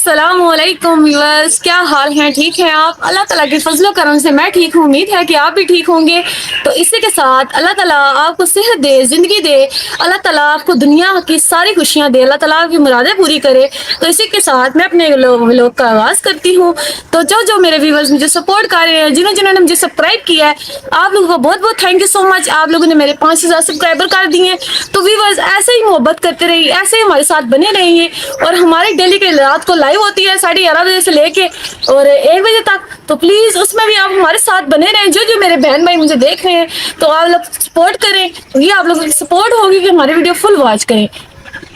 السلام علیکم ویورز، کیا حال ہیں؟ ٹھیک ہیں آپ؟ اللہ تعالیٰ کے فضل و کرم سے میں ٹھیک ہوں، امید ہے کہ آپ بھی ٹھیک ہوں گے۔ تو اسی کے ساتھ اللہ تعالیٰ آپ کو صحت دے، زندگی دے، اللہ تعالیٰ آپ کو دنیا کی ساری خوشیاں دے، اللہ تعالیٰ آپ کی مرادیں پوری کرے۔ تو اسی کے ساتھ میں اپنے لوگ کا آغاز کرتی ہوں۔ تو جو میرے ویورز مجھے سپورٹ کر رہے ہیں، جنہوں نے مجھے سبسکرائب کیا ہے، آپ لوگوں کو بہت بہت تھینک یو سو مچ۔ آپ لوگوں نے میرے 5,000 سبسکرائبر کر دیے ہیں۔ تو ویورز ایسے ہی محبت کرتے رہیے، ایسے ہی ہمارے ساتھ بنے رہیے، اور ہماری ڈیلی کے رات کو لائیو ہوتی ہے 11:30 بجے سے لے کے اور 1 بجے تک، تو پلیز اس میں بھی آپ ہمارے ساتھ بنے رہیں۔ جو میرے بہن بھائی مجھے دیکھ رہے ہیں تو آپ لوگ سپورٹ کریں، یہ آپ لوگوں کی سپورٹ ہوگی کہ ہماری ویڈیو فل واچ کریں۔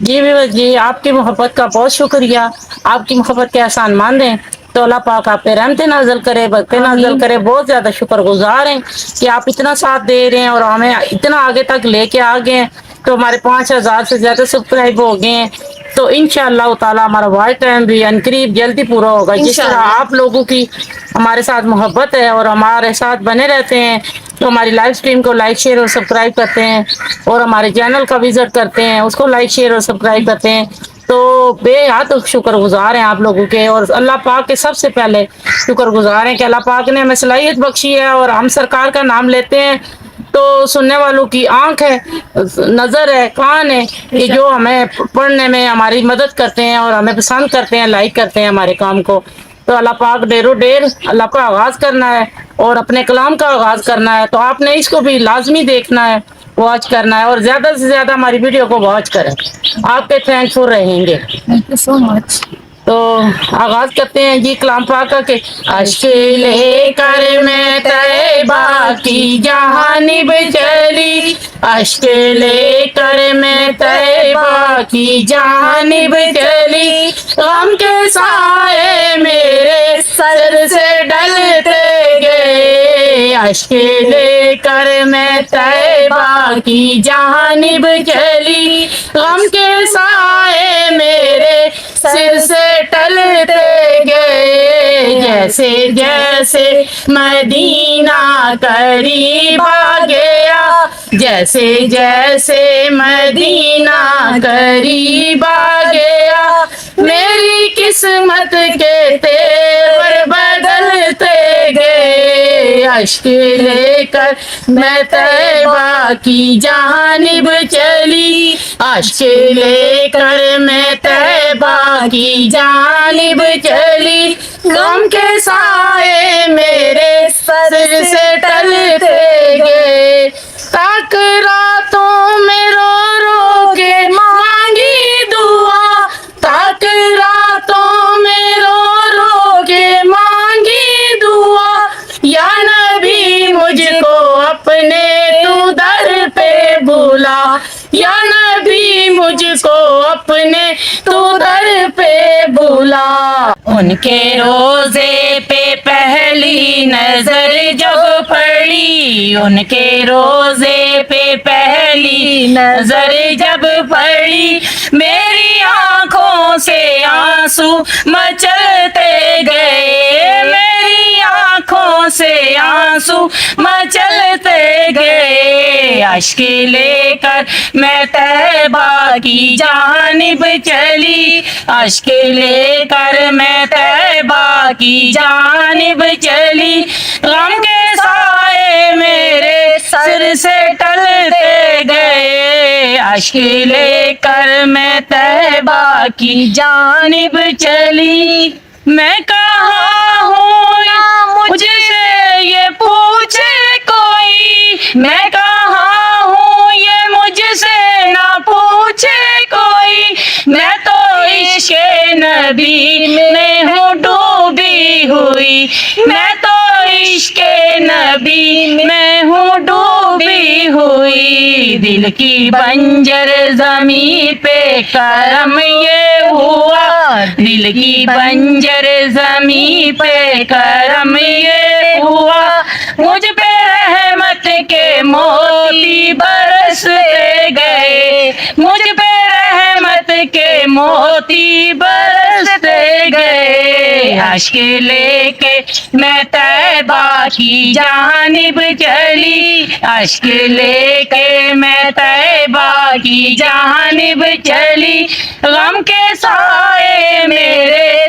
جی ویور جی، آپ کی محبت کا بہت شکریہ۔ آپ کی محبت کے احسان ماندیں تو اللہ پاک آپ پہ رحمت نازل کرے، برکت نازل آمین۔ کرے۔ بہت زیادہ شکر گزار ہیں کہ آپ اتنا ساتھ دے رہے ہیں اور ہمیں اتنا آگے تک لے کے آ گئے ہیں۔ تو ہمارے 5,000 سے زیادہ سبسکرائب ہو گئے ہیں۔ تو انشاءاللہ تعالی ہمارا واچ ٹائم بھی عنقریب جلدی پورا ہوگا۔ جس طرح انشاءاللہ آپ لوگوں کی ہمارے ساتھ محبت ہے اور ہمارے ساتھ بنے رہتے ہیں، تو ہماری لائف سٹریم کو لائک شیئر اور سبسکرائب کرتے ہیں، اور ہمارے چینل کا وزٹ کرتے ہیں، اس کو لائک شیئر اور سبسکرائب کرتے ہیں، تو بے حد شکر گزار ہیں آپ لوگوں کے۔ اور اللہ پاک کے سب سے پہلے شکر گزار ہیں کہ اللہ پاک نے ہمیں صلاحیت بخشی ہے، اور ہم سرکار کا نام لیتے ہیں تو سننے والوں کی آنکھ ہے، نظر ہے، کان ہے، کہ جو ہمیں پڑھنے میں ہماری مدد کرتے ہیں اور ہمیں پسند کرتے ہیں، لائک کرتے ہیں ہمارے کام کو۔ تو اللہ پاک ڈیرو ڈیر اللہ کا آغاز کرنا ہے اور اپنے کلام کا آغاز کرنا ہے، تو آپ نے اس کو بھی لازمی دیکھنا ہے، واچ کرنا ہے، اور زیادہ سے زیادہ ہماری ویڈیو کو واچ کریں۔ آپ کے تھینک فل رہیں گے۔ تھینک یو سو مچ۔ تو آغاز کرتے ہیں جی کلام پاک کا کہ اشک لے کر میں طیبہ کی جانب چلی، اشک لے کر میں طیبہ کی جانب چلی، غم کے سائے میرے سر سے ڈلتے گئے، اشک لے کر میں طیبہ کی جانب چلی، غم کے سائے میرے سر سے ٹلتے گئے، جیسے جیسے مدینہ قریب آ گیا، جیسے جیسے مدینہ قریب آ گیا، میری قسمت کے تیور بدلتے گئے، اشک لے کر میں طیبہ کی جانب چلی، اشک لے کر میں طیبہ کی جانب چلی، غم کے سائے میرے سر سے ٹلتے گئے، تاک راتوں میں رو رو کے مانگی دعا، تاک راتوں میں رو رو کے مانگی دعا، یا نبی مجھ کو اپنے تو در پہ بلا، یا نبی مجھ کو اپنے تو در پہ بلا۔ ان کے روزے پہ پہلی نظر جب پڑی، ان کے روزے پہ پہلی نظر جب پڑی، میری آنکھوں سے آنسو مچلتے گئے، میری آنکھوں سے آنسو مچلتے گئے، اشک لے کر میں طیبہ کی جانب چلی، اشک لے کر میں طیبہ کی جانب چلی، غم کے سائے میرے سر سے ٹلتے گئے، اشک لے کر میں طیبہ کی جانب چلی، میں کہاں ہوں یا مجھ سے یہ پوچھے کوئی، میں کہاں ہوں یہ مجھ سے نہ پوچھے کوئی، میں تو عشق نبی میں ہوں ڈوبی ہوئی، میں تو عشق نبی میں ہوں ڈوبی ہوئی، دل کی بنجر زمین پہ کرم یہ ہوا، دل کی بنجر زمین پہ کرم یہ ہوا، مجھ پہ رحمت کے موتی برستے گئے، مجھ پہ رحمت کے موتی برستے گئے، اشک لے کے میں طیبہ کی جانب چلی، اشک لے کے میں طیبہ کی جانب چلی، غم کے سائے میرے